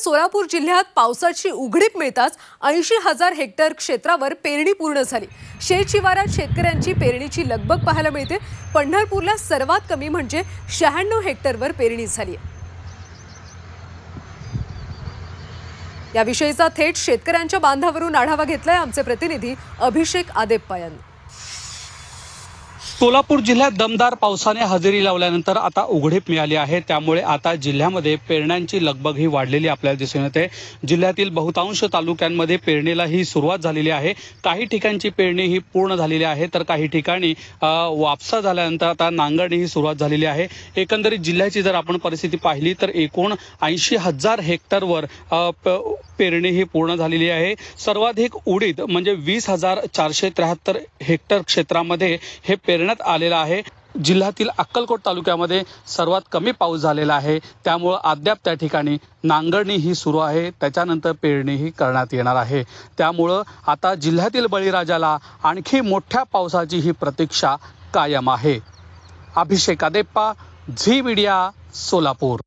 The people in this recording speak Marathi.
सोलापूर जिल्ह्यात पावसाची उघडीप मिळताच 80,000 हेक्टर क्षेत्रावर पेरणी पूर्ण झाली। शेतशिवारात शेतकऱ्यांची पेरणीची लगबग पाहायला मिळते। पंढरपूरला सर्वात कमी म्हणजे 96 हेक्टरवर पेरणी झाली। याविषयीचा थेट शेतकऱ्यांच्या बांधावरून आढावा घेतलाय आमचे प्रतिनिधी अभिषेक आदेप्पा यांनी। सोलापूर जिल्ह्यात दमदार पावसाने हजेरी लावल्यानंतर आता उघडीप मिळाली आहे। त्यामुळे आता जिल्ह्यामध्ये पेरण्यांची लगबग ही वाढलेली आपल्याला दिसून येते। जिल्ह्यातील बहुतांश तालुक्यांमध्ये पेरणीला ही सुरुवात झालेली आहे। काही ठिकाणची पेरणी ही पूर्ण झालेली आहे, तर काही ठिकाणी वापसा झाल्यानंतर आता नांगरणी ही सुरुवात झालेली आहे। एकंदरीत जिल्ह्याची जर आपण परिस्थिती पाहिली तर एकूण 80,000 हेक्टरवर पेरणी ही पूर्ण झालेली आहे। सर्वाधिक उडीद म्हणजे 20,473 हेक्टर क्षेत्रामध्ये हे पेरण्यात आलेला आहे। जिल्ह्यातील अक्कलकोट तालुक्यामध्ये सर्वात कमी पाऊस झालेला आहे, त्यामुळे अद्याप त्या ठिकाणी नांगरणी ही सुरू आहे, त्याच्यानंतर पेरणी ही करण्यात येणार आहे। त्यामुळे आता जिल्ह्यातील बळीराजाला आणखी मोठ्या पावसाची ही प्रतीक्षा कायम आहे। अभिषेक आदेप्पा, झी मीडिया, सोलापूर।